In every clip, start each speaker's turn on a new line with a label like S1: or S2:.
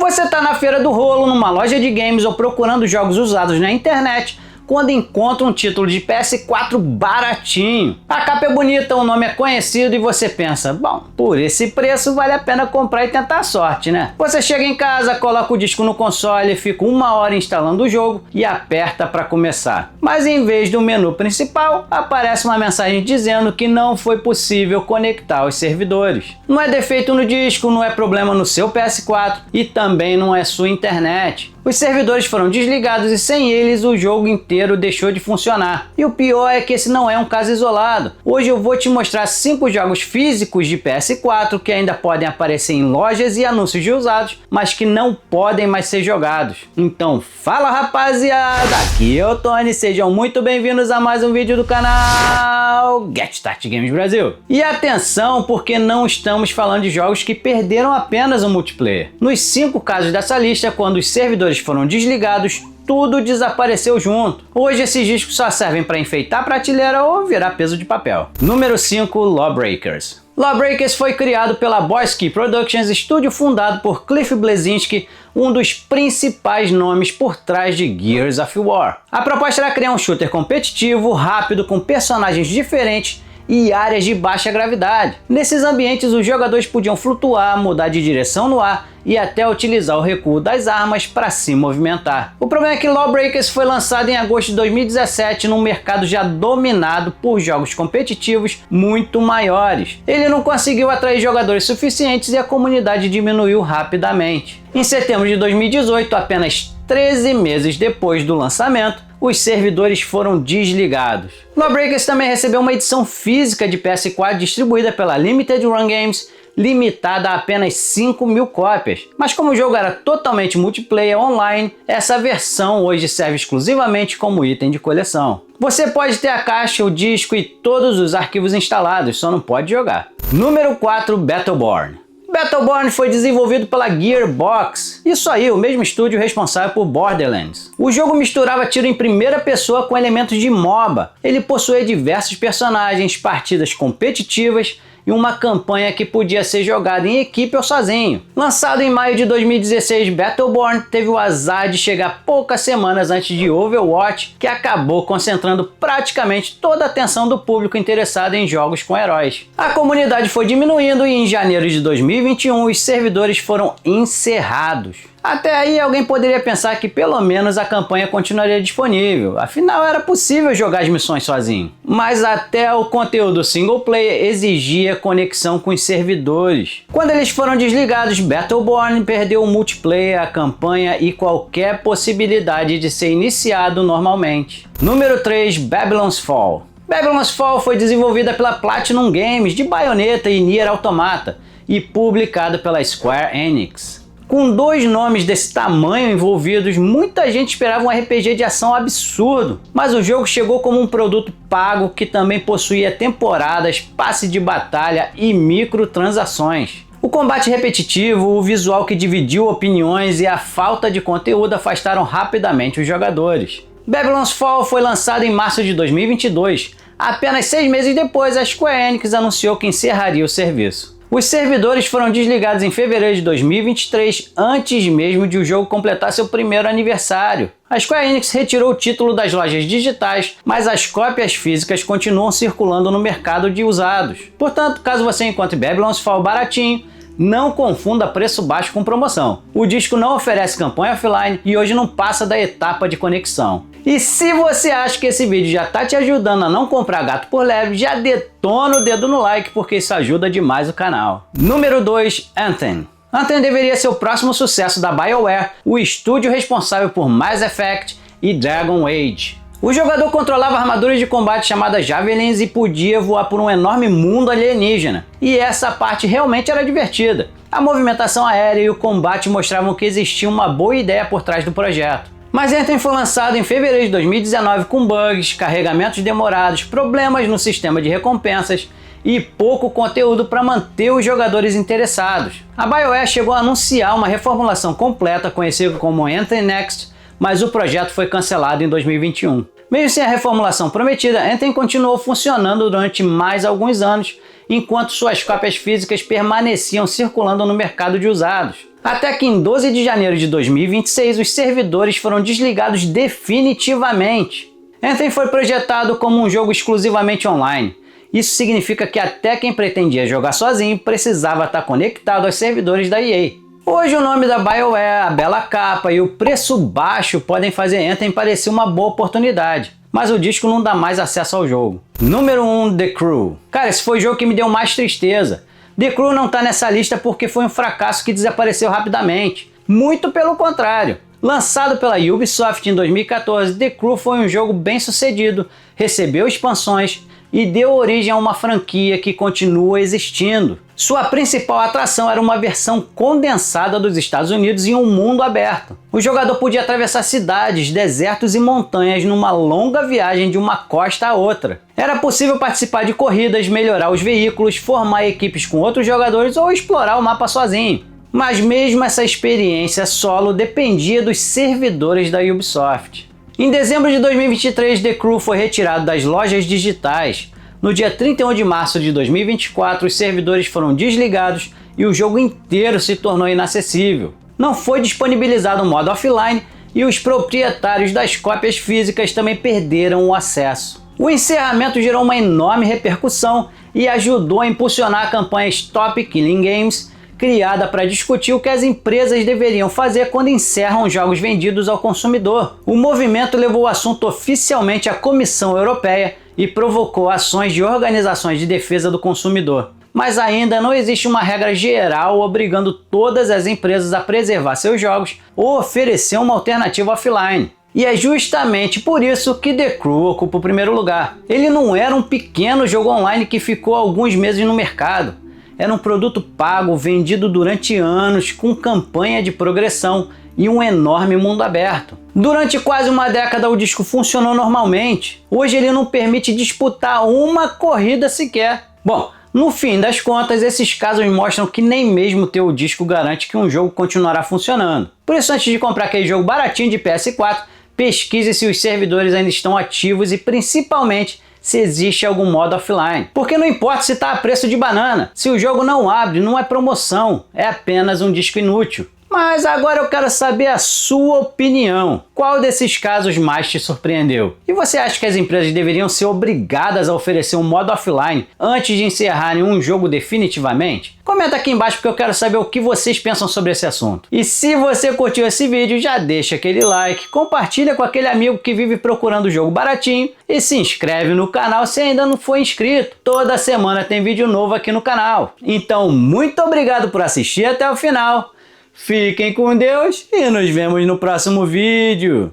S1: Você está na feira do rolo, numa loja de games ou procurando jogos usados na internet, quando encontra um título de PS4 baratinho. A capa é bonita, o nome é conhecido e você pensa, bom, por esse preço vale a pena comprar e tentar a sorte, né? Você chega em casa, coloca o disco no console, fica 1 hora instalando o jogo e aperta para começar. Mas em vez do menu principal, aparece uma mensagem dizendo que não foi possível conectar os servidores. Não é defeito no disco, não é problema no seu PS4 e também não é sua internet. Os servidores foram desligados e sem eles o jogo inteiro deixou de funcionar. E o pior é que esse não é um caso isolado. Hoje eu vou te mostrar 5 jogos físicos de PS4 que ainda podem aparecer em lojas e anúncios de usados, mas que não podem mais ser jogados. Então fala rapaziada, aqui é o Tony, sejam muito bem-vindos a mais um vídeo do canal Get Start Games Brasil. E atenção, porque não estamos falando de jogos que perderam apenas o multiplayer. Nos 5 casos dessa lista, quando os servidores foram desligados, tudo desapareceu junto. Hoje esses discos só servem para enfeitar a prateleira ou virar peso de papel. Número 5, Lawbreakers. Lawbreakers foi criado pela Boyski Productions, estúdio fundado por Cliff Bleszinski, um dos principais nomes por trás de Gears of War. A proposta era criar um shooter competitivo, rápido, com personagens diferentes e áreas de baixa gravidade. Nesses ambientes, os jogadores podiam flutuar, mudar de direção no ar e até utilizar o recuo das armas para se movimentar. O problema é que Lawbreakers foi lançado em agosto de 2017 num mercado já dominado por jogos competitivos muito maiores. Ele não conseguiu atrair jogadores suficientes e a comunidade diminuiu rapidamente. Em setembro de 2018, apenas 13 meses depois do lançamento, os servidores foram desligados. Lawbreakers também recebeu uma edição física de PS4 distribuída pela Limited Run Games, limitada a apenas 5.000 cópias. Mas como o jogo era totalmente multiplayer online, essa versão hoje serve exclusivamente como item de coleção. Você pode ter a caixa, o disco e todos os arquivos instalados, só não pode jogar. Número 4, Battleborn. Battleborn foi desenvolvido pela Gearbox, isso aí, o mesmo estúdio responsável por Borderlands. O jogo misturava tiro em primeira pessoa com elementos de MOBA. Ele possuía diversos personagens, partidas competitivas e uma campanha que podia ser jogada em equipe ou sozinho. Lançado em maio de 2016, Battleborn teve o azar de chegar poucas semanas antes de Overwatch, que acabou concentrando praticamente toda a atenção do público interessado em jogos com heróis. A comunidade foi diminuindo e em janeiro de 2021 os servidores foram encerrados. Até aí alguém poderia pensar que pelo menos a campanha continuaria disponível, afinal era possível jogar as missões sozinho. Mas até o conteúdo single player exigia conexão com os servidores. Quando eles foram desligados, Battleborn perdeu o multiplayer, a campanha e qualquer possibilidade de ser iniciado normalmente. Número 3, Babylon's Fall. Babylon's Fall foi desenvolvida pela Platinum Games de Bayonetta e Nier Automata e publicado pela Square Enix. Com 2 nomes desse tamanho envolvidos, muita gente esperava um RPG de ação absurdo, mas o jogo chegou como um produto pago que também possuía temporadas, passe de batalha e microtransações. O combate repetitivo, o visual que dividiu opiniões e a falta de conteúdo afastaram rapidamente os jogadores. Babylon's Fall foi lançado em março de 2022. Apenas 6 meses depois, a Square Enix anunciou que encerraria o serviço. Os servidores foram desligados em fevereiro de 2023, antes mesmo de o jogo completar seu primeiro aniversário. A Square Enix retirou o título das lojas digitais, mas as cópias físicas continuam circulando no mercado de usados. Portanto, caso você encontre Babylon's Fall baratinho, não confunda preço baixo com promoção. O disco não oferece campanha offline e hoje não passa da etapa de conexão. E se você acha que esse vídeo já está te ajudando a não comprar gato por lebre, já detona o dedo no like porque isso ajuda demais o canal. Número 2, Anthem. Anthem deveria ser o próximo sucesso da BioWare, o estúdio responsável por Mass Effect e Dragon Age. O jogador controlava armaduras de combate chamadas Javelins e podia voar por um enorme mundo alienígena. E essa parte realmente era divertida. A movimentação aérea e o combate mostravam que existia uma boa ideia por trás do projeto. Mas Anthem foi lançado em fevereiro de 2019 com bugs, carregamentos demorados, problemas no sistema de recompensas e pouco conteúdo para manter os jogadores interessados. A BioWare chegou a anunciar uma reformulação completa conhecida como Anthem Next, mas o projeto foi cancelado em 2021. Mesmo sem a reformulação prometida, Anthem continuou funcionando durante mais alguns anos enquanto suas cópias físicas permaneciam circulando no mercado de usados. Até que em 12 de janeiro de 2026 os servidores foram desligados definitivamente. Anthem foi projetado como um jogo exclusivamente online. Isso significa que até quem pretendia jogar sozinho precisava estar conectado aos servidores da EA. Hoje o nome da BioWare, a bela capa e o preço baixo podem fazer Anthem parecer uma boa oportunidade, mas o disco não dá mais acesso ao jogo. Número 1, The Crew. Cara, esse foi o jogo que me deu mais tristeza. The Crew não tá nessa lista porque foi um fracasso que desapareceu rapidamente. Muito pelo contrário. Lançado pela Ubisoft em 2014, The Crew foi um jogo bem sucedido, recebeu expansões e deu origem a uma franquia que continua existindo. Sua principal atração era uma versão condensada dos Estados Unidos em um mundo aberto. O jogador podia atravessar cidades, desertos e montanhas numa longa viagem de uma costa a outra. Era possível participar de corridas, melhorar os veículos, formar equipes com outros jogadores ou explorar o mapa sozinho. Mas mesmo essa experiência solo dependia dos servidores da Ubisoft. Em dezembro de 2023, The Crew foi retirado das lojas digitais. No dia 31 de março de 2024, os servidores foram desligados e o jogo inteiro se tornou inacessível. Não foi disponibilizado o modo offline e os proprietários das cópias físicas também perderam o acesso. O encerramento gerou uma enorme repercussão e ajudou a impulsionar a campanha Stop Killing Games, criada para discutir o que as empresas deveriam fazer quando encerram jogos vendidos ao consumidor. O movimento levou o assunto oficialmente à Comissão Europeia e provocou ações de organizações de defesa do consumidor. Mas ainda não existe uma regra geral obrigando todas as empresas a preservar seus jogos ou oferecer uma alternativa offline. E é justamente por isso que The Crew ocupa o primeiro lugar. Ele não era um pequeno jogo online que ficou alguns meses no mercado. Era um produto pago, vendido durante anos, com campanha de progressão e um enorme mundo aberto. Durante quase uma década o disco funcionou normalmente. Hoje ele não permite disputar uma corrida sequer. Bom, no fim das contas, esses casos mostram que nem mesmo ter o disco garante que um jogo continuará funcionando. Por isso, antes de comprar aquele jogo baratinho de PS4, pesquise se os servidores ainda estão ativos e principalmente se existe algum modo offline. Porque não importa se está a preço de banana, se o jogo não abre, não é promoção, é apenas um disco inútil. Mas agora eu quero saber a sua opinião. Qual desses casos mais te surpreendeu? E você acha que as empresas deveriam ser obrigadas a oferecer um modo offline antes de encerrarem um jogo definitivamente? Comenta aqui embaixo porque eu quero saber o que vocês pensam sobre esse assunto. E se você curtiu esse vídeo, já deixa aquele like, compartilha com aquele amigo que vive procurando jogo baratinho e se inscreve no canal se ainda não for inscrito. Toda semana tem vídeo novo aqui no canal. Então, muito obrigado por assistir até o final. Fiquem com Deus e nos vemos no próximo vídeo.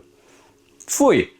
S1: Fui!